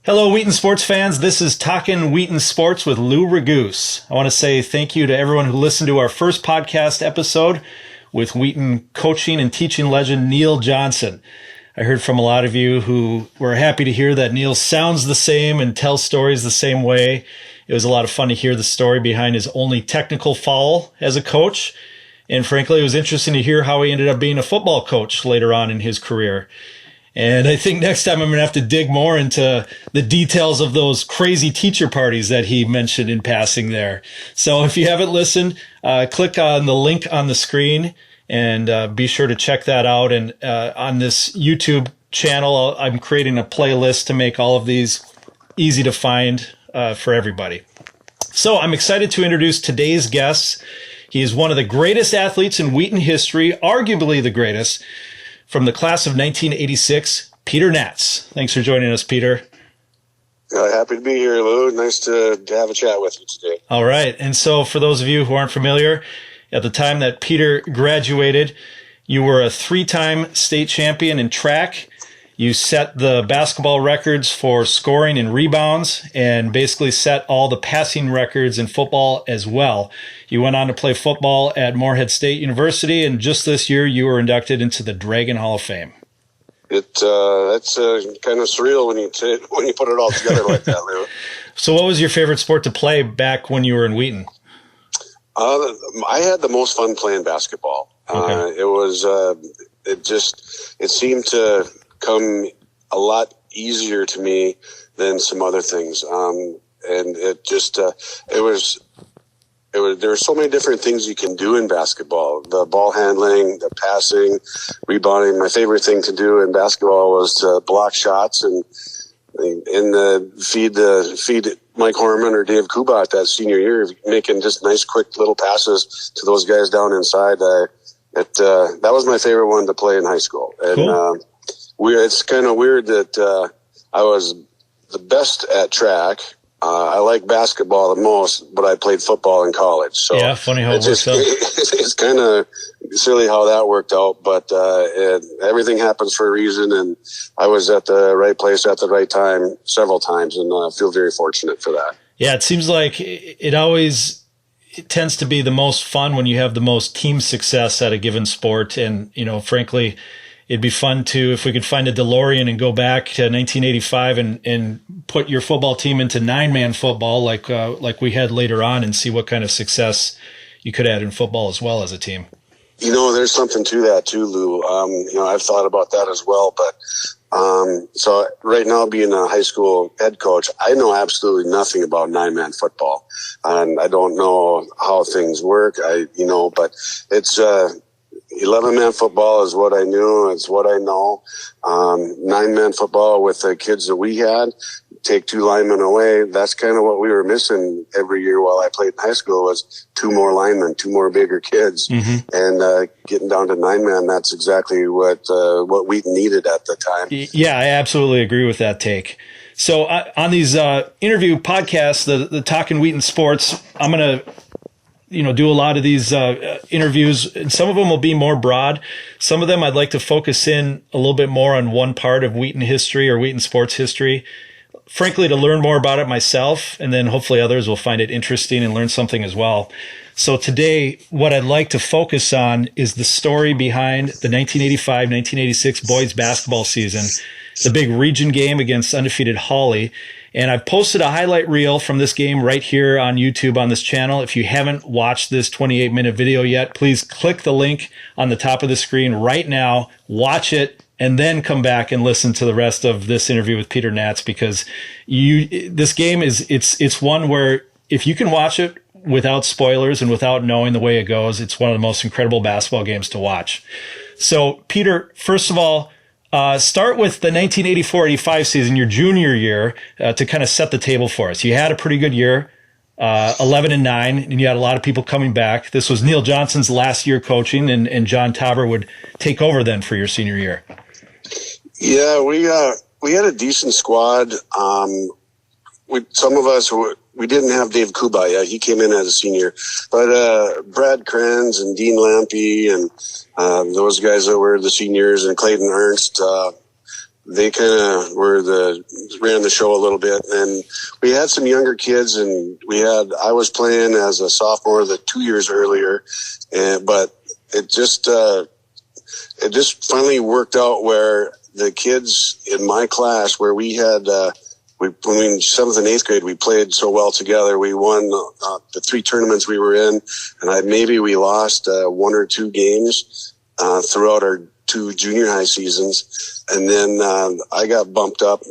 Hello, Wheaton sports fans. This is Talkin Wheaton Sports with Lou Ragoose. I want to say thank you to everyone who listened to our first podcast episode with Wheaton coaching and teaching legend Neil Johnson. I heard from a lot of you who were happy to hear that Neil sounds the same and tells stories the same way. It was a lot of fun to hear the story behind his only technical foul as a coach. And frankly, it was interesting to hear how he ended up being a football coach later on in his career. And I think next time I'm going to have to dig more into the details of those crazy teacher parties that he mentioned in passing there. So if you haven't listened, click on the link on the screen and be sure to check that out. And on this YouTube channel, I'm creating a playlist to make all of these easy to find for everybody. So I'm excited to introduce today's guest. He is one of the greatest athletes in Wheaton history, arguably the greatest. From the class of 1986, Peder Naatz. Thanks for joining us, Peter. Happy to be here, Lou. Nice to have a chat with you today. All right. And so for those of you who aren't familiar, at the time that Peter graduated, you were a 3-time state champion in track. You set the basketball records for scoring and rebounds and basically set all the passing records in football as well. You went on to play football at Morehead State University, and just this year you were inducted into the Dragon Hall of Fame. That's kind of surreal when you put it all together like that, Lou. So what was your favorite sport to play back when you were in Wheaton? I had the most fun playing basketball. Okay. It seemed to come a lot easier to me than some other things. There were so many different things you can do in basketball. The ball handling, the passing, rebounding. My favorite thing to do in basketball was to block shots and feed Mike Hormann or Dave Kubat that senior year, making just nice, quick little passes to those guys down inside. That was my favorite one to play in high school. And, cool. It's kind of weird that I was the best at track. I like basketball the most, but I played football in college. So yeah, funny how it works out. It's kind of silly how that worked out, but everything happens for a reason, and I was at the right place at the right time several times, and I feel very fortunate for that. Yeah, it seems like it tends to be the most fun when you have the most team success at a given sport, and frankly, it'd be fun if we could find a DeLorean and go back to 1985 and put your football team into 9-man football like we had later on and see what kind of success you could have in football as well as a team. There's something to that too, Lou. I've thought about that as well, but so right now being a high school head coach, I know absolutely nothing about 9-man football, and I don't know how things work. But it's 11-man football is what I knew. It's what I know. 9-man football with the kids that we had, take 2 linemen away. That's kind of what we were missing every year while I played in high school was 2 more linemen, 2 more bigger kids. Mm-hmm. And getting down to 9-man, that's exactly what we needed at the time. Yeah, I absolutely agree with that take. So on these interview podcasts, the Talkin Wheaton Sports, I'm going to do a lot of these interviews, and some of them will be more broad. Some of them I'd like to focus in a little bit more on one part of Wheaton history or Wheaton sports history, frankly, to learn more about it myself, and then hopefully others will find it interesting and learn something as well. So today, what I'd like to focus on is the story behind the 1985-1986 boys basketball season, the big region game against undefeated Hawley. And I've posted a highlight reel from this game right here on YouTube on this channel. If you haven't watched this 28-minute video yet, please click the link on the top of the screen right now, watch it, and then come back and listen to the rest of this interview with Peder Naatz, because this game it's one where if you can watch it without spoilers and without knowing the way it goes, it's one of the most incredible basketball games to watch. So, Peter, first of all, start with the 1984-85 season, your junior year, to kind of set the table for us. You had a pretty good year, 11-9, and you had a lot of people coming back. This was Neil Johnson's last year coaching, and John Tauber would take over then for your senior year. Yeah, we had a decent squad. Some of us we didn't have Dave Kubat yet. He came in as a senior, but Brad Krenz and Dean Lampy and those guys that were the seniors, and Clayton Ernst, they kind of ran the show a little bit. And we had some younger kids, and I was playing as a sophomore 2 years earlier, but it just finally worked out where the kids in my class, where we had, when we in 7th and 8th grade, we played so well together. We won the 3 tournaments we were in, and we lost 1 or 2 games throughout our 2 junior high seasons. And then I got moved up,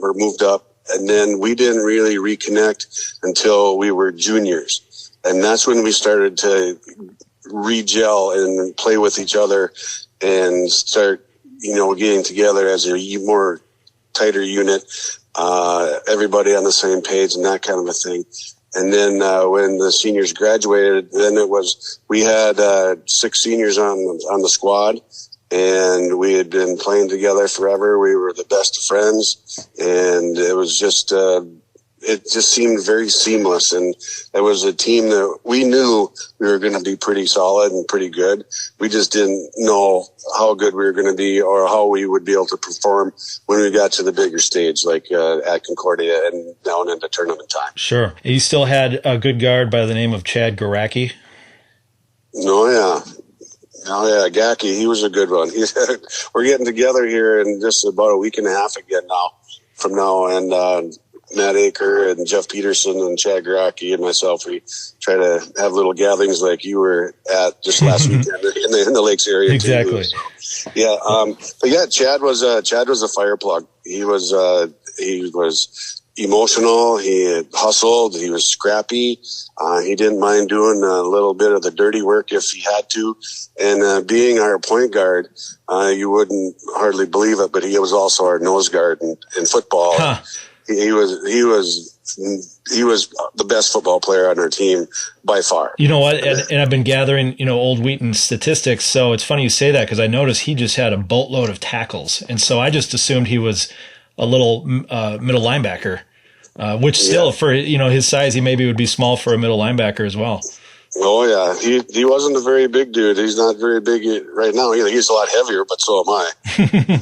and then we didn't really reconnect until we were juniors. And that's when we started to re-gel and play with each other and start, getting together as a more tighter unit, everybody on the same page and that kind of a thing. And then when the seniors graduated, then we had 6 seniors on the squad, and we had been playing together forever. We were the best of friends, and it was just it just seemed very seamless. And it was a team that we knew we were going to be pretty solid and pretty good. We just didn't know how good we were going to be or how we would be able to perform when we got to the bigger stage, like at Concordia and down into tournament time. Sure. You still had a good guard by the name of Chad Garacki? Oh, yeah, Gacky, he was a good one. We're getting together here in just about a week and a half again from now, and Matt Aker and Jeff Peterson and Chad Garacki and myself, we try to have little gatherings like you were at just last weekend in the Lakes area. Exactly. So, yeah. But yeah, Chad was a fire plug. He was emotional. He hustled. He was scrappy. He didn't mind doing a little bit of the dirty work if he had to. And being our point guard, you wouldn't hardly believe it, but he was also our nose guard in football. Huh. He was the best football player on our team by far. You know what? And I've been gathering, old Wheaton statistics. So it's funny you say that, because I noticed he just had a boatload of tackles. And so I just assumed he was a little middle linebacker, which still for, his size, he maybe would be small for a middle linebacker as well. Oh, yeah. He wasn't a very big dude. He's not very big right now either. He's a lot heavier, but so am I.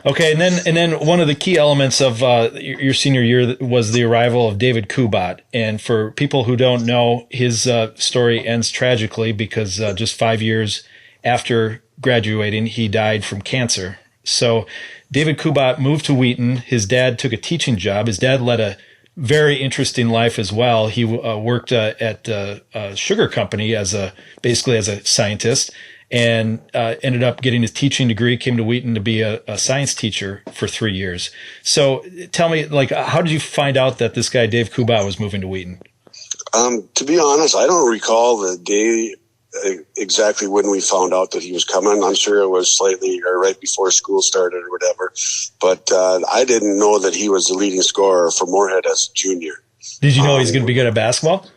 Okay, and then one of the key elements of your senior year was the arrival of David Kubat. And for people who don't know, his story ends tragically because just 5 years after graduating, he died from cancer. So David Kubat moved to Wheaton. His dad took a teaching job. His dad led a very interesting life as well. He worked at a sugar company basically as a scientist, and ended up getting his teaching degree, came to Wheaton to be a science teacher for 3 years. So tell me, how did you find out that this guy, Dave Kubat, was moving to Wheaton? To be honest, I don't recall the day exactly when we found out that he was coming. I'm sure it was slightly or right before school started or whatever. But I didn't know that he was the leading scorer for Moorhead as a junior. Did you know he's going to be good at basketball?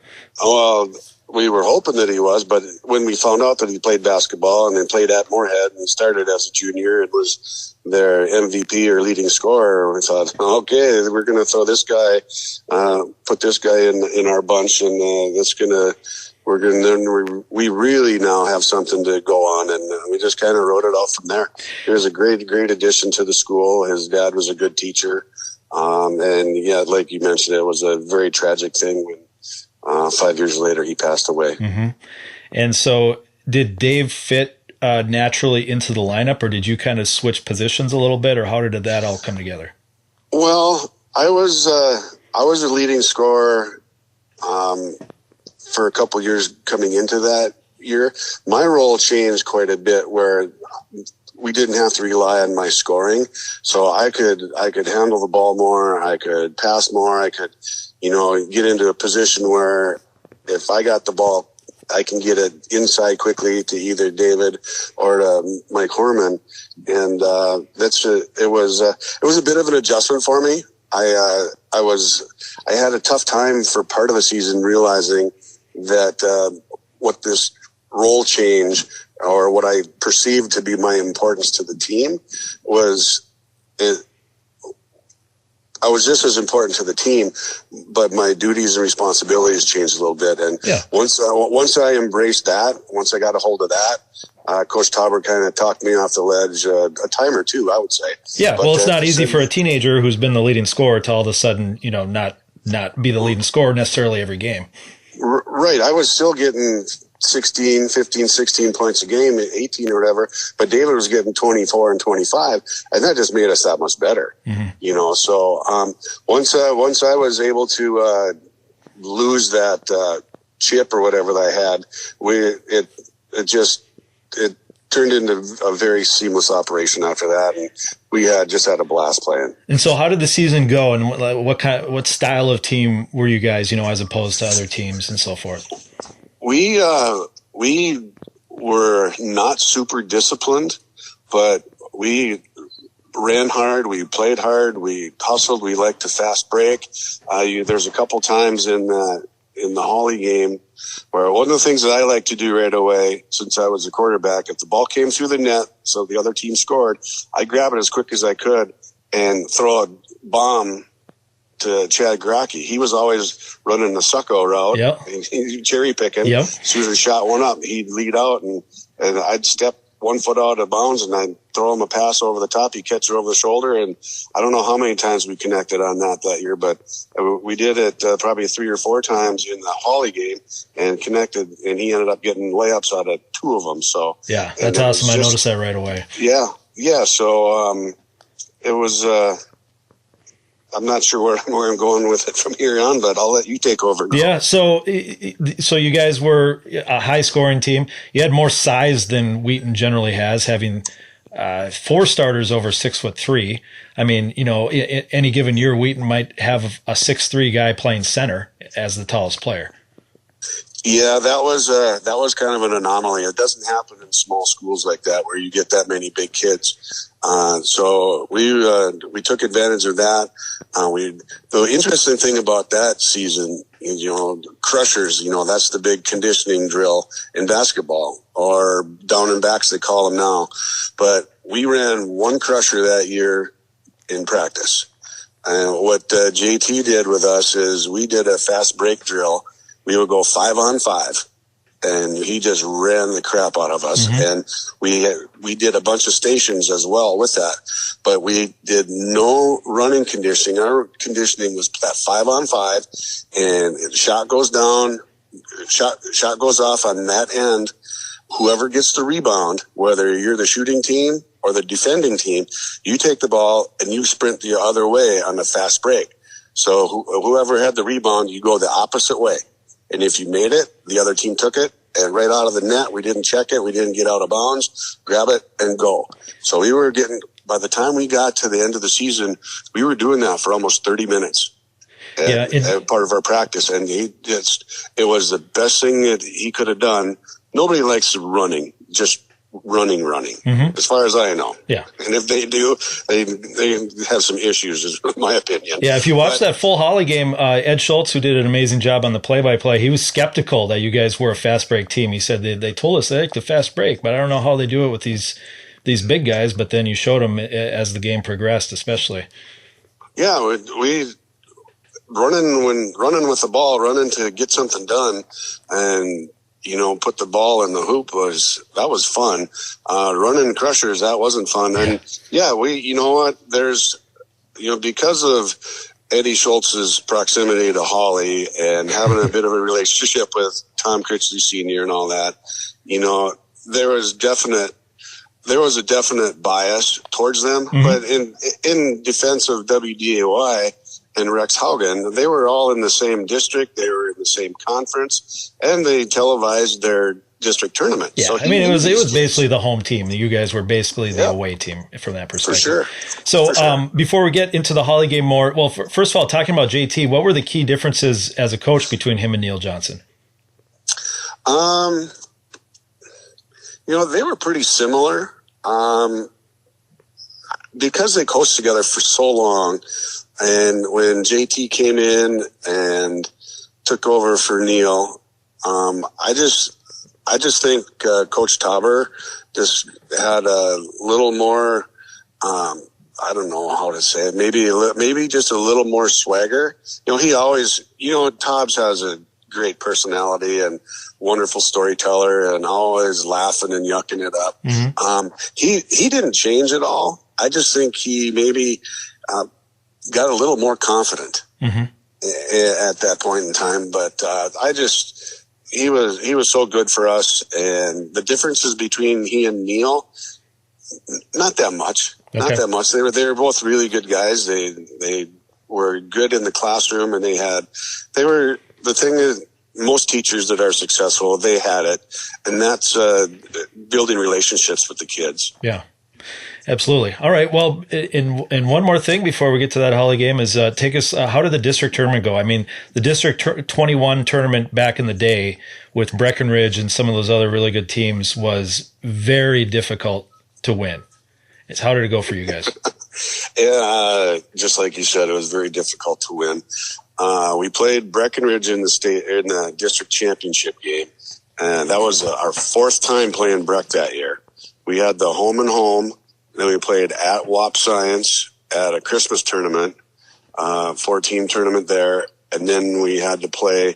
Well, we were hoping that he was, but when we found out that he played basketball and then played at Moorhead and started as a junior and was their MVP or leading scorer, we thought, okay, we're going to throw this guy, put this guy in our bunch, and we really now have something to go on, and we just kind of wrote it off from there. He was a great addition to the school. His dad was a good teacher, and yeah, like you mentioned, it was a very tragic thing when 5 years later he passed away. Mm-hmm. And so, did Dave fit naturally into the lineup, or did you kind of switch positions a little bit, or how did that all come together? Well, I was a leading scorer for a couple years coming into that year. My role changed quite a bit, where we didn't have to rely on my scoring, so I could handle the ball more. I could pass more. I could, get into a position where if I got the ball, I can get it inside quickly to either David or to Mike Hormann, and it was a bit of an adjustment for me. I had a tough time for part of the season realizing that what this role change, or what I perceived to be my importance to the team, I was just as important to the team, but my duties and responsibilities changed a little bit. And once I embraced that, once I got a hold of that, Coach Tauber kind of talked me off the ledge a time or two, I would say. Yeah, but well, it's not easy for a teenager who's been the leading scorer to all of a sudden, not be the leading scorer necessarily every game. Right. I was still getting 16 points a game, 18 or whatever, but David was getting 24 and 25, and that just made us that much better. So once I was able to lose that chip or whatever that I had, it turned into a very seamless operation after that, and we just had a blast playing. And so how did the season go, and what style of team were you guys, as opposed to other teams and so forth? We were not super disciplined, but we ran hard, we played hard, we hustled, we liked to fast break. There's a couple times in the Hawley game where one of the things that I like to do right away, since I was a quarterback, if the ball came through the net, so the other team scored, I grab it as quick as I could and throw a bomb to Chad Grocke. He was always running the sucko route. Yep. He'd cherry picking. Yep. As soon as he shot one up, he'd lead out, and I'd step 1 foot out of bounds, and I'd throw him a pass over the top. He'd catch it over the shoulder, and I don't know how many times we connected on that year, but we did it probably 3 or 4 times in the Hawley game and connected, and he ended up getting layups out of 2 of them. So yeah, that's awesome. I noticed that right away. Yeah. So it was. I'm not sure where I'm going with it from here on, but I'll let you take over now. Yeah, so you guys were a high-scoring team. You had more size than Wheaton generally has, having 4 starters over 6'3". I mean, any given year, Wheaton might have a 6'3" guy playing center as the tallest player. Yeah, that was kind of an anomaly. It doesn't happen in small schools like that where you get that many big kids. So we took advantage of that. The interesting thing about that season is, crushers, that's the big conditioning drill in basketball, or down and backs they call them now. But we ran 1 crusher that year in practice. And what JT did with us is we did a fast break drill. We would go 5-on-5. And he just ran the crap out of us. And we did a bunch of stations as well with that. But we did no running conditioning. Our conditioning was that 5-on-5, and the shot goes down, shot goes off on that end. Whoever gets the rebound, whether you're the shooting team or the defending team, you take the ball and you sprint the other way on the fast break. So whoever had the rebound, you go the opposite way. And if you made it, the other team took it, and right out of the net, we didn't check it, we didn't get out of bounds, grab it, and go. So we were by the time we got to the end of the season, we were doing that for almost 30 minutes. Part of our practice. And it was the best thing that he could have done. Nobody likes running, just running, as far as I know. Yeah. And if they do, they have some issues, is my opinion. Yeah, if you watch that full Hawley game, Ed Schultz, who did an amazing job on the play-by-play, he was skeptical that you guys were a fast break team. He said they told us they like the fast break, but I don't know how they do it with these big guys. But then you showed them as the game progressed, especially. Yeah, we running with the ball, running to get something done, and put the ball in the hoop that was fun. Running crushers, that wasn't fun. And there's, because of Eddie Schultz's proximity to Hawley and having a bit of a relationship with Tom Critchley Sr. and all that, there was a definite bias towards them. But in defense of WDAY and Rex Haugen, they were all in the same district. They were in the same conference, and they televised their district tournament. Yeah, so it was basically the home team. You guys were basically the away team from that perspective. For sure. So before we get into the Hawley game more, well, first of all, talking about JT, what were the key differences as a coach between him and Neil Johnson? They were pretty similar. Because they coached together for so long, and when JT came in and took over for Neil, I just think Coach Tauber just had a little more. I don't know how to say it. Maybe just a little more swagger. He always. Tobbs has great personality and wonderful storyteller and always laughing and yucking it up. Mm-hmm. He didn't change at all. I just think he maybe got a little more confident at that point in time. But he was so good for us. And the differences between he and Neil, not that much. Okay. Not that much. They were both really good guys. They were good in the classroom, and the thing is, most teachers that are successful, they had it, and that's building relationships with the kids. Yeah, absolutely. All right. Well, and one more thing before we get to that Hawley game is take us. How did the district tournament go? I mean, the district 21 tournament back in the day with Breckenridge and some of those other really good teams was very difficult to win. How did it go for you guys? Yeah, just like you said, it was very difficult to win. We played Breckenridge in the district championship game, and that was our fourth time playing Breck that year. We had the home and home, then we played at WAP Science at a Christmas tournament, 4-team tournament there, and then we had to play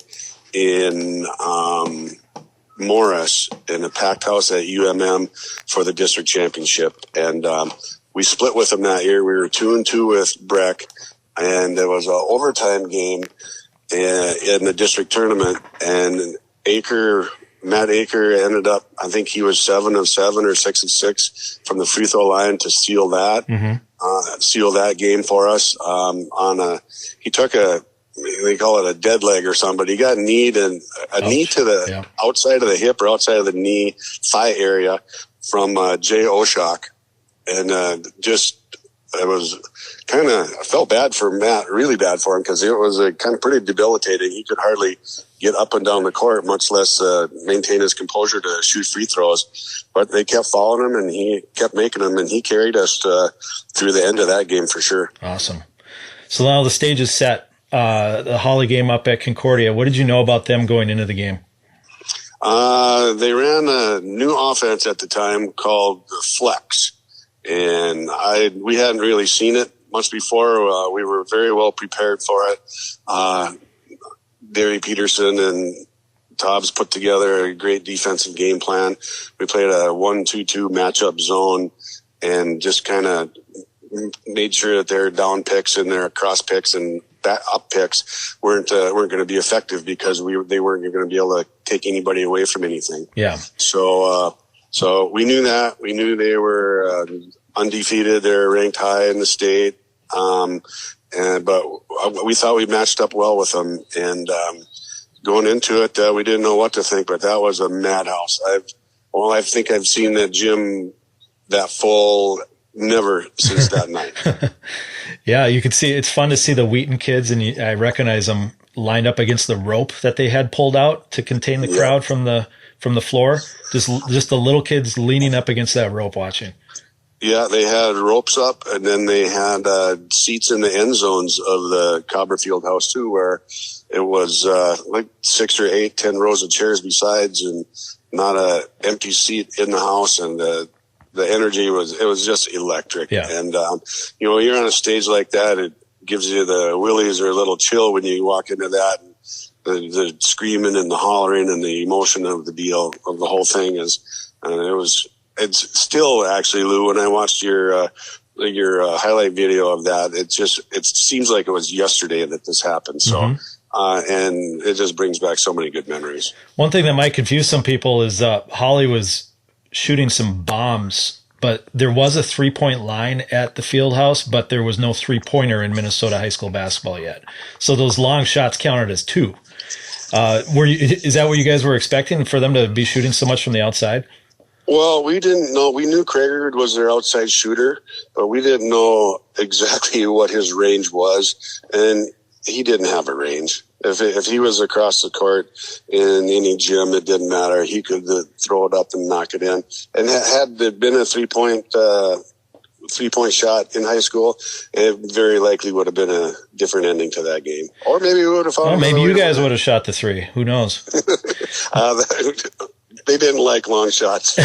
in Morris in a packed house at UMM for the district championship, and we split with them that year. We were 2-2 with Breck. And there was an overtime game in the district tournament, and Matt Aker ended up, I think he was 7 of 7 or 6 of 6 from the free throw line to seal that game for us. He took they call it a dead leg or something, but he got knee to the outside of the hip or outside of the knee thigh area from Jay Oshak, and I felt bad for Matt, really bad for him, because it was kind of pretty debilitating. He could hardly get up and down the court, much less maintain his composure to shoot free throws. But they kept following him, and he kept making them, and he carried us through the end of that game for sure. Awesome. So now the stage is set. The Hawley game up at Concordia. What did you know about them going into the game? They ran a new offense at the time called the Flex. And we hadn't really seen it much before. We were very well prepared for it. Derry Peterson and Tobbs put together a great defensive game plan. We played a 1-2-2 matchup zone and just kind of made sure that their down picks and their cross picks and up picks weren't going to be effective, because they weren't going to be able to take anybody away from anything. Yeah. So we knew that. We knew they were undefeated. They're ranked high in the state. But we thought we matched up well with them. And going into it, we didn't know what to think, but that was a madhouse. I think I've seen that gym that full never since that night. Yeah, you can see, it's fun to see the Wheaton kids, and I recognize them lined up against the rope that they had pulled out to contain the crowd from the floor. Just the little kids leaning up against that rope watching. Yeah, they had ropes up, and then they had seats in the end zones of the Copperfield House too, where it was like 6 or 8, 10 rows of chairs besides, and not a empty seat in the house. And the energy was just electric. Yeah. And you're on a stage like that, it gives you the willies or a little chill when you walk into that. The screaming and the hollering and the emotion of the deal of the whole thing it's still actually, Lou, when I watched your highlight video of that, it seems like it was yesterday that this happened. So, and it just brings back so many good memories. One thing that might confuse some people is Hawley was shooting some bombs, but there was a 3-point line at the field house, but there was no 3-pointer in Minnesota high school basketball yet. So those long shots counted as 2. Is that what you guys were expecting, for them to be shooting so much from the outside? Well, we didn't know. We knew Craigard was their outside shooter, but we didn't know exactly what his range was, and he didn't have a range. If he was across the court in any gym, it didn't matter. He could throw it up and knock it in. And had there been a 3-point shot in high school, it very likely would have been a different ending to that game. Or maybe we would have found. Well, maybe you guys would have shot the 3. Who knows? they didn't like long shots.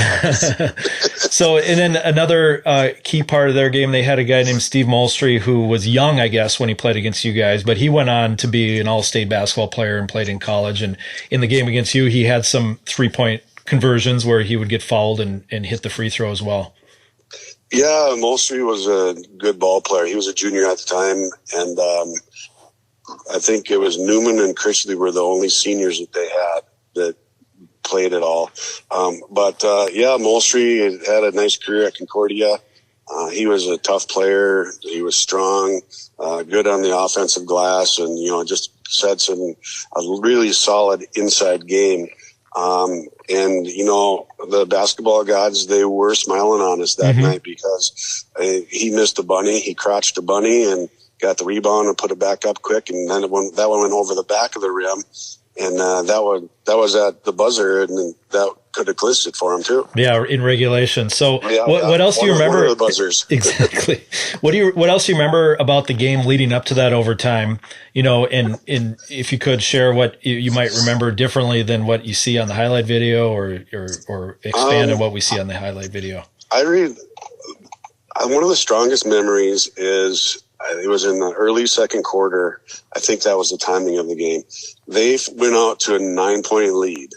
So, and then another key part of their game, they had a guy named Steve Molstry who was young, I guess, when he played against you guys, but he went on to be an all-state basketball player and played in college. And in the game against you, he had some 3-point conversions where he would get fouled and hit the free throw as well. Yeah, Molstry was a good ball player. He was a junior at the time, and I think it was Newman and Critchley were the only seniors that they had that played at all. Molstry had a nice career at Concordia. He was a tough player. He was strong, good on the offensive glass, and just had a really solid inside game. The basketball gods, they were smiling on us that night because he missed a bunny. He crotched a bunny and got the rebound and put it back up quick, and then that one went over the back of the rim. And that was at the buzzer, and that could have clinched it for him too. Yeah, in regulation. So what else do you remember? One of the buzzers. Exactly. What else do you remember about the game leading up to that overtime? And if you could share what you might remember differently than what you see on the highlight video, or expand on what we see on the highlight video. One of the strongest memories is it was in the early second quarter. I think that was the timing of the game. They went out to a 9-point lead,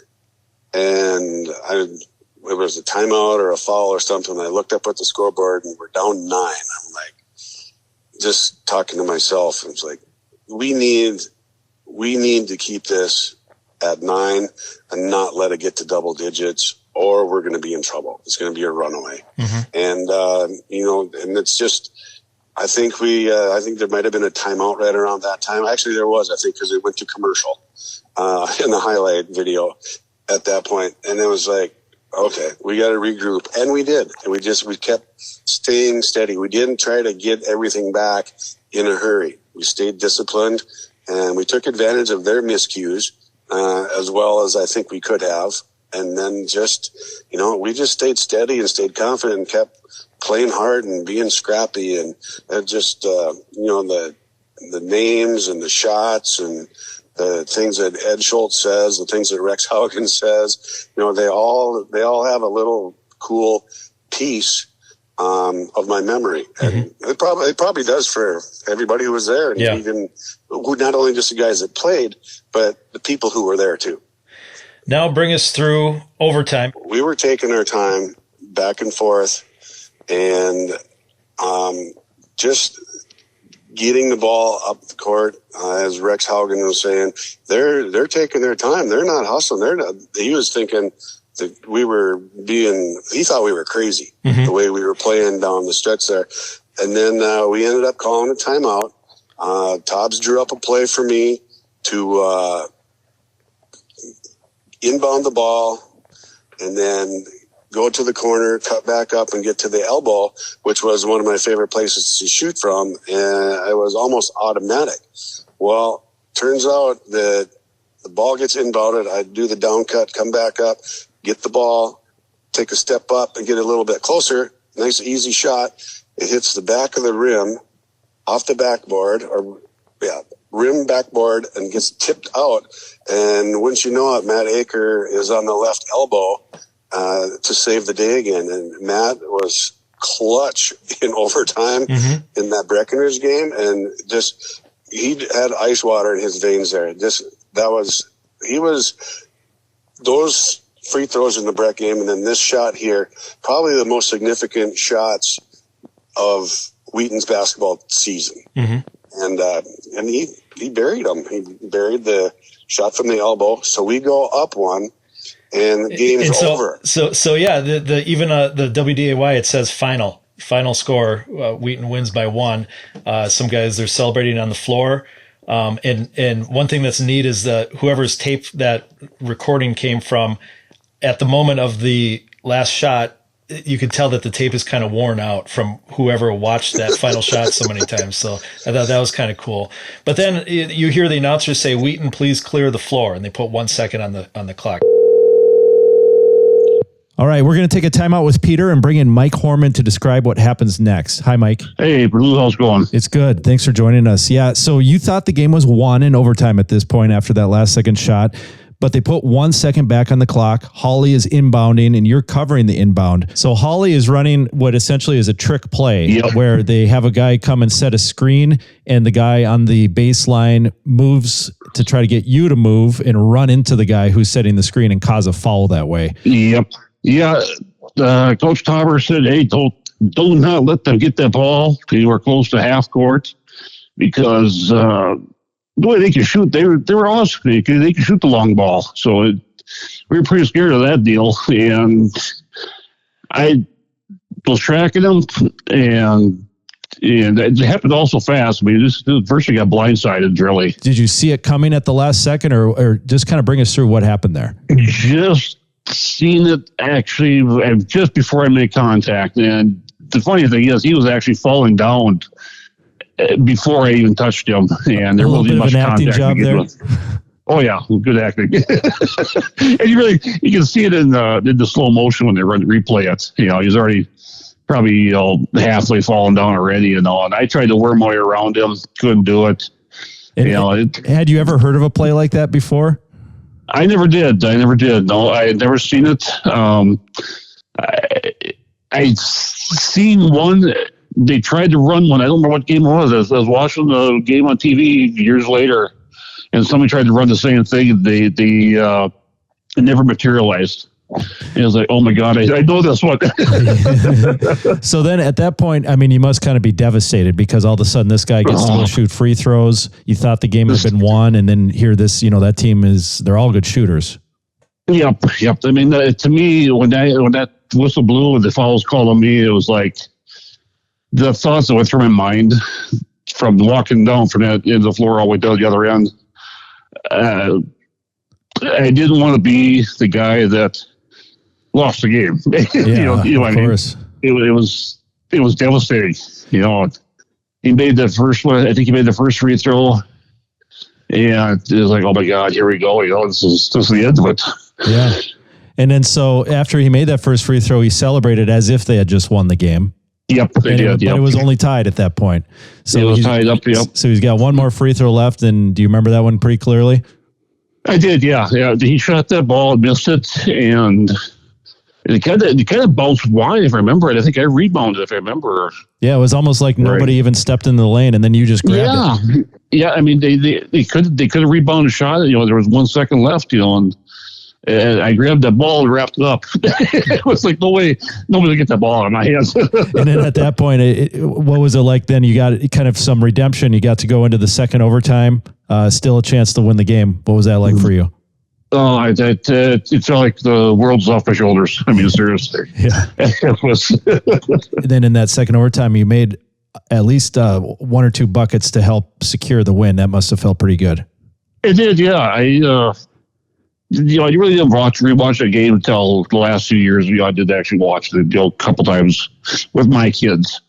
and it was a timeout or a foul or something. I looked up at the scoreboard and we're down 9. I'm like, just talking to myself. I was like, we need to keep this at 9 and not let it get to double digits, or we're going to be in trouble. It's going to be a runaway. And, and it's just, I think there might have been a timeout right around that time. Actually, there was, I think, because it went to commercial in the highlight video at that point. And it was like, okay, we got to regroup. And we did. And we kept staying steady. We didn't try to get everything back in a hurry. We stayed disciplined, and we took advantage of their miscues as well as I think we could have. And then just, we just stayed steady and stayed confident and kept playing hard and being scrappy, and just the names and the shots and the things that Ed Schultz says, the things that Rex Haugen says, they all have a little cool piece of my memory, and it probably does for everybody who was there, and even who, not only just the guys that played, but the people who were there too. Now bring us through overtime. We were taking our time back and forth, and just getting the ball up the court, as Rex Haugen was saying, they're taking their time. They're not hustling. He was thinking that he thought we were crazy the way we were playing down the stretch there. And then we ended up calling a timeout. Tobbs drew up a play for me to inbound the ball and then go to the corner, cut back up, and get to the elbow, which was one of my favorite places to shoot from, and it was almost automatic. Well, turns out that the ball gets inbounded. I do the down cut, come back up, get the ball, take a step up, and get a little bit closer. Nice, easy shot. It hits the back of the rim, off the backboard, rim backboard, and gets tipped out. And once you know it, Matt Aker is on the left elbow to save the day again. And Matt was clutch in overtime in that Breckenridge game, and just he had ice water in his veins there. Those free throws in the Breck game, and then this shot here, probably the most significant shots of Wheaton's basketball season. And he buried them. He buried the shot from the elbow. So we go up one, and the game is over. So yeah, the WDAY, it says final score. Wheaton wins by 1. Some guys, they're celebrating on the floor. And one thing that's neat is that whoever's tape that recording came from, at the moment of the last shot, you could tell that the tape is kind of worn out from whoever watched that final shot so many times. So I thought that was kind of cool. But then you hear the announcer say, "Wheaton, please clear the floor," and they put 1 second on the clock. All right, we're going to take a timeout with Peter and bring in Mike Hormann to describe what happens next. Hi, Mike. Hey, Blue, how's it going? It's good. Thanks for joining us. Yeah, so you thought the game was won in overtime at this point after that last second shot, but they put 1 second back on the clock. Hawley is inbounding and you're covering the inbound. So Hawley is running what essentially is a trick play where they have a guy come and set a screen and the guy on the baseline moves to try to get you to move and run into the guy who's setting the screen and cause a foul that way. Yep. Yeah. Coach Tauber said, hey, do not let them get that ball. They were close to half court because the way they can shoot, they were awesome. They can shoot the long ball. So we were pretty scared of that deal. And I was tracking them, and it happened all so fast. I mean, this virtually got blindsided, really. Did you see it coming at the last second, or just kind of bring us through what happened there? Just seen it actually just before I made contact. And the funny thing is, he was actually falling down before I even touched him, and there wasn't much contact to get with. Oh yeah, good acting. And you can see it in the slow motion when they replay it. He's already probably halfway falling down already, and I tried to worm my way around him, couldn't do it. Had you ever heard of a play like that before? I never did. No, I had never seen it. I'd seen one. They tried to run one. I don't remember what game it was. I was watching the game on TV years later, and somebody tried to run the same thing. It never materialized. And I was like, oh my God, I know this one. So then at that point, I mean, you must kind of be devastated because all of a sudden this guy gets to go shoot free throws. You thought the game had been won, and then here that team they're all good shooters. Yep. I mean, to me, when that whistle blew and the foul was called on me, it was like the thoughts that went through my mind from walking down from that end of the floor all the way down the other end. I didn't want to be the guy that lost the game. Yeah, of course. It was devastating. He made the first one. I think he made the first free throw, and it was like, oh my God, here we go. This is the end of it. Yeah. And then so after he made that first free throw, he celebrated as if they had just won the game. Yep, they did. But it was only tied at that point. So it was tied up. Yep. So he's got one more free throw left. And do you remember that one pretty clearly? I did. Yeah. He shot that ball and missed it, and it kind of bounced wide. If I remember it, I think I rebounded. If I remember. Yeah, it was almost like nobody even stepped into the lane, and then you just grabbed it. Yeah. I mean, they could have rebounded shot. There was 1 second left. And I grabbed that ball and wrapped it up. It was like, no way, nobody will get that ball out of my hands. And then at that point, what was it like then? You got kind of some redemption. You got to go into the second overtime, still a chance to win the game. What was that like for you? Oh, it felt like the world's off my shoulders. I mean, seriously. Yeah. It was. And then in that second overtime, you made at least 1 or 2 buckets to help secure the win. That must have felt pretty good. It did, yeah. I really didn't rewatch that game until the last few years. I did actually watch it a couple times with my kids.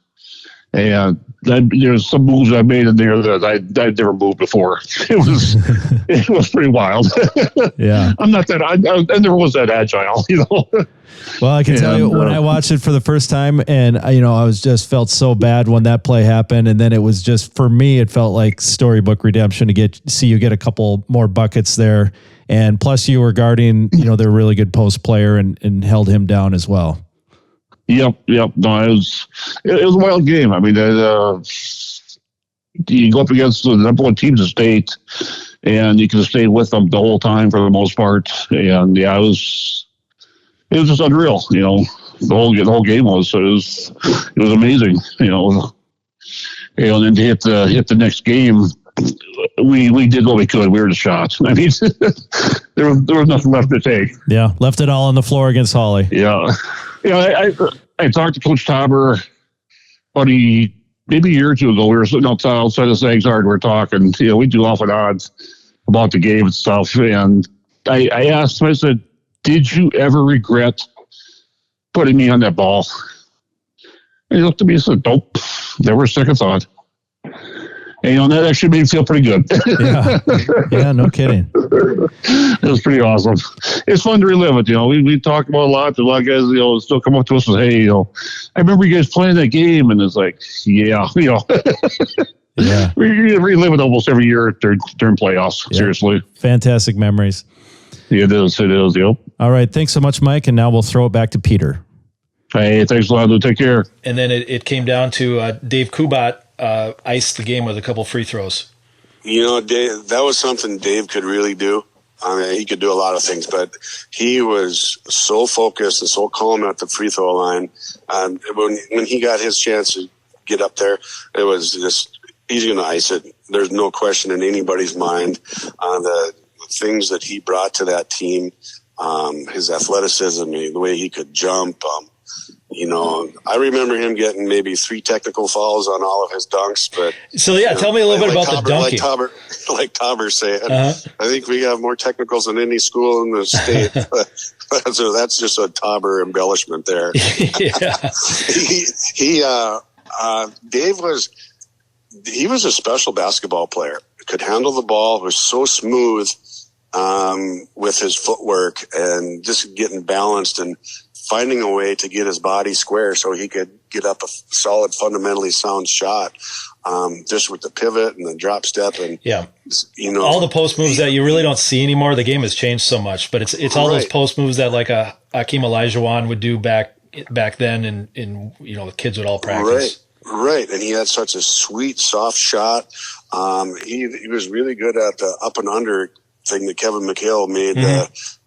And there's some moves I made in there that I'd never moved before. It was pretty wild. Yeah. I'm not that, I never was that agile, Well, I can tell you when I watched it for the first time, and I was just felt so bad when that play happened, and then it was just, for me, it felt like storybook redemption to see you get a couple more buckets there, and plus you were guarding their really good post player and held him down as well. Yep. No, it was a wild game. I mean, you go up against the number one teams in the state, and you can stay with them the whole time for the most part, and yeah, it was just unreal, the whole game was. It was amazing, and then to hit the next game, we did what we could. We were the shot. I mean, there was nothing left to take. Yeah, left it all on the floor against Hawley. Yeah, I talked to Coach Tauber maybe a year or two ago. We were sitting outside of Sags Hard. We were talking. We do off and on about the game and stuff. And I asked him. I said, did you ever regret putting me on that ball? And he looked at me and said, nope, never a second thought. And that actually made me feel pretty good. Yeah, no kidding. It was pretty awesome. It's fun to relive it. We talk about a lot. A lot of guys, still come up to us and say, hey, I remember you guys playing that game. And it's like, yeah. We relive it almost every year during playoffs. Yeah. Seriously. Fantastic memories. It is. Yep. All right. Thanks so much, Mike. And now we'll throw it back to Peter. Hey, thanks a lot, Lou. Take care. And then it came down to Dave Kubat iced the game with a couple free throws. Dave, that was something Dave could really do. I mean, he could do a lot of things, but he was so focused and so calm at the free throw line. When he got his chance to get up there, it was just, he's going to ice it. There's no question in anybody's mind. The things that he brought to that team, his athleticism, the way he could jump. I remember him getting maybe 3 technical fouls on all of his dunks. But so tell me a little bit about the dunking. Like Tauber said, I think we have more technicals than any school in the state. So that's just a Tauber embellishment there. Dave was a special basketball player. Could handle the ball. Was so smooth with his footwork and just getting balanced and finding a way to get his body square so he could get up a solid, fundamentally sound shot, just with the pivot and the drop step and all the post moves that you really don't see anymore. The game has changed so much, but it's all those post moves that like a Hakeem Olajuwon would do back then, and the kids would all practice. Right, and he had such a sweet, soft shot. He was really good at the up and under thing that Kevin McHale made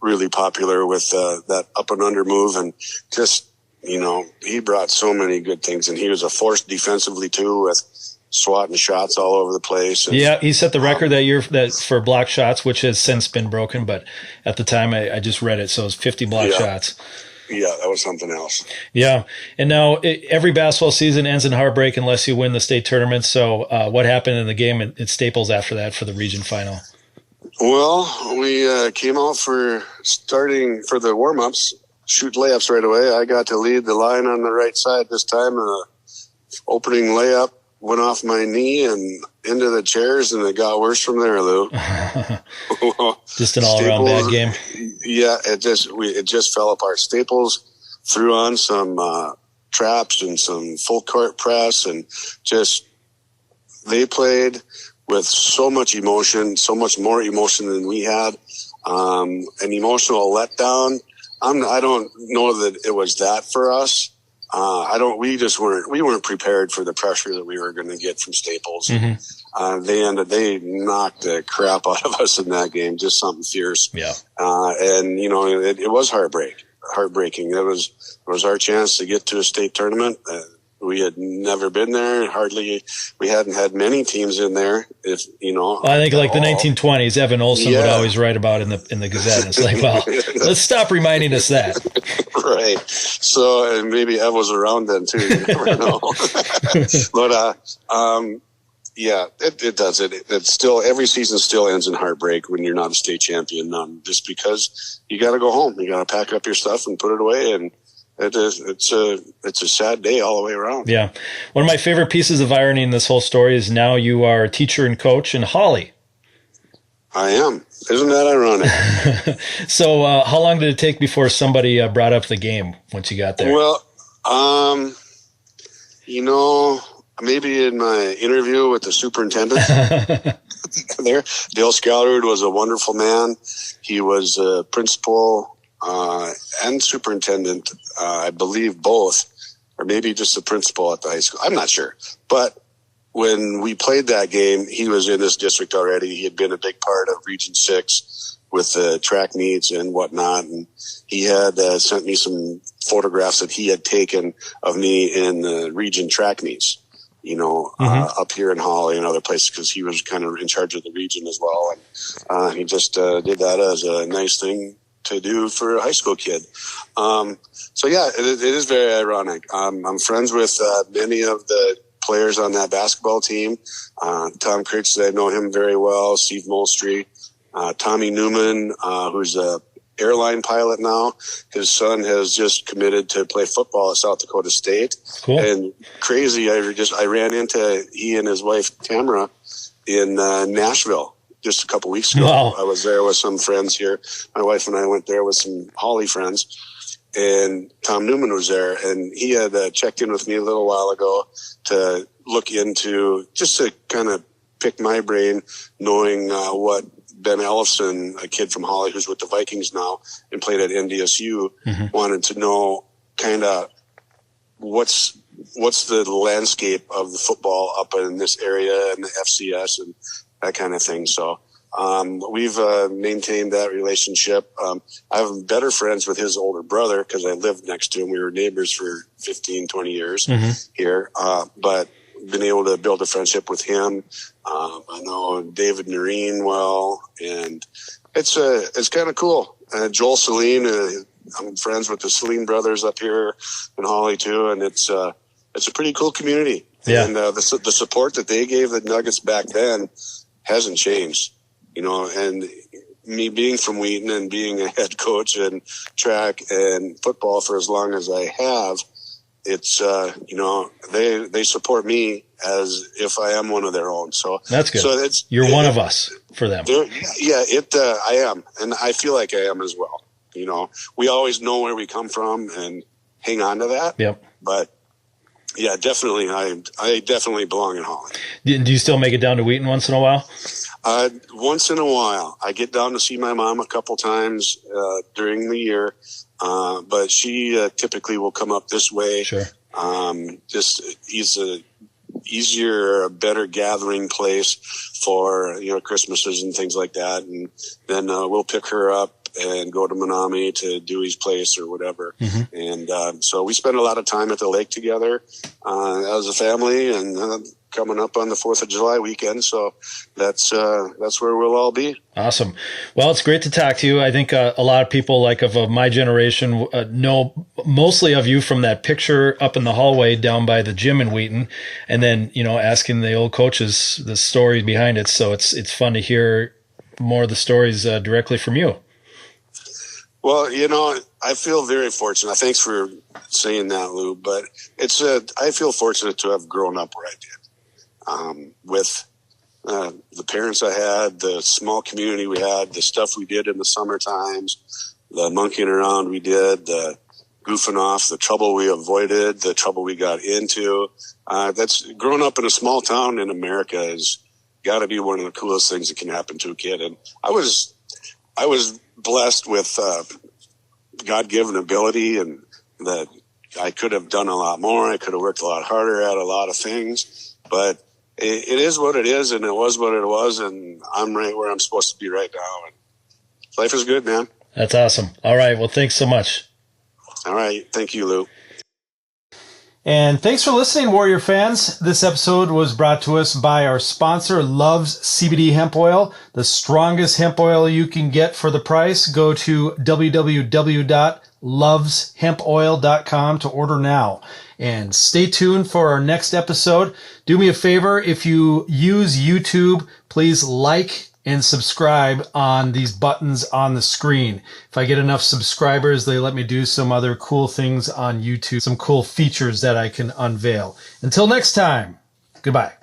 really popular with that up and under move, and just he brought so many good things, and he was a force defensively too, with swatting shots all over the place. And, he set the record that year for block shots, which has since been broken, but at the time I just read it, so it was 50 block shots. Yeah, that was something else. Yeah, and now every basketball season ends in heartbreak unless you win the state tournament. So what happened in the game at Staples after that for the region final? Well, we came out for the warm-ups, shoot layups right away. I got to lead the line on the right side this time. Opening layup went off my knee and into the chairs, and it got worse from there, Lou. Just an all-around bad game. Yeah, it just fell apart. Staples threw on some traps and some full court press, and just they played with so much emotion, so much more emotion than we had. An emotional letdown. I don't know that it was that for us. We weren't prepared for the pressure that we were going to get from Staples. They knocked the crap out of us in that game, just something fierce. Yeah. It was heartbreaking. It was our chance to get to a state tournament. We had never been there. We hadn't had many teams in there. I think like the 1920s, Evan Olson would always write about in the Gazette. It's like, well, let's stop reminding us that. Right. So maybe Ev was around then too. You never know. But it does. It's still, every season still ends in heartbreak when you're not a state champion. Just because you got to go home, you got to pack up your stuff and put it away, and it's a sad day all the way around. Yeah. One of my favorite pieces of irony in this whole story is now you are a teacher and coach in Hawley. I am. Isn't that ironic? So how long did it take before somebody brought up the game once you got there? Well, maybe in my interview with the superintendent there, Dale Scalrud was a wonderful man. He was a principal and superintendent, I believe both, or maybe just the principal at the high school. I'm not sure. But when we played that game, he was in this district already. He had been a big part of Region 6 with the track meets and whatnot. And he had sent me some photographs that he had taken of me in the region track meets, up here in Hawley and other places, because he was kind of in charge of the region as well. And he just did that as a nice thing to do for a high school kid. It is very ironic. I'm friends with many of the players on that basketball team. Tom Critch, I know him very well. Steve Molstry, Tommy Newman, who's a airline pilot now. His son has just committed to play football at South Dakota State. Cool. And crazy, I ran into he and his wife Tamara in Nashville just a couple weeks ago. Wow. I was there with some friends here. My wife and I went there with some Hawley friends, and Tom Newman was there, and he had checked in with me a little while ago to look into, just to kind of pick my brain, knowing what Ben Ellefson, a kid from Hawley who's with the Vikings now and played at NDSU, wanted to know kind of what's the landscape of the football up in this area and the FCS and that kind of thing. So we've maintained that relationship. I'm better friends with his older brother because I lived next to him. We were neighbors for 15, 20 years here, but been able to build a friendship with him. I know David Noreen well, and it's kind of cool. Joel Celine, I'm friends with the Celine brothers up here in Hawley too, and it's a pretty cool community. Yeah. And the support that they gave the Nuggets back then hasn't changed, and me being from Wheaton and being a head coach in track and football for as long as I have, it's, they support me as if I am one of their own. So that's good. So you're one of us for them. I am. And I feel like I am as well. We always know where we come from and hang on to that. Yep. But yeah, definitely. I definitely belong in Hawley. Do you still make it down to Wheaton once in a while? Once in a while. I get down to see my mom a couple times during the year, but she typically will come up this way. Sure. Just is a easier, better gathering place for Christmases and things like that, and then we'll pick her up and go to Menominee to Dewey's place or whatever. And so we spend a lot of time at the lake together as a family, and coming up on the 4th of July weekend. So that's where we'll all be. Awesome. Well, it's great to talk to you. I think a lot of people of my generation know mostly of you from that picture up in the hallway down by the gym in Wheaton, and then, asking the old coaches the story behind it. So it's fun to hear more of the stories directly from you. Well, I feel very fortunate. Thanks for saying that, Lou. But I feel fortunate to have grown up where I did, with the parents I had, the small community we had, the stuff we did in the summer times, the monkeying around we did, the goofing off, the trouble we avoided, the trouble we got into. That's growing up in a small town in America has got to be one of the coolest things that can happen to a kid. And I was blessed with God-given ability, and that I could have done a lot more. I could have worked a lot harder at a lot of things, but it is what it is, and it was what it was, and I'm right where I'm supposed to be right now. And life is good, man. That's awesome. All right. Well, thanks so much. All right. Thank you, Lou. And thanks for listening, Warrior fans. This episode was brought to us by our sponsor, Love's CBD Hemp Oil, the strongest hemp oil you can get for the price. Go to www.loveshempoil.com to order now. And stay tuned for our next episode. Do me a favor, if you use YouTube, please like and subscribe on these buttons on the screen. If I get enough subscribers, they let me do some other cool things on YouTube, some cool features that I can unveil. Until next time, goodbye.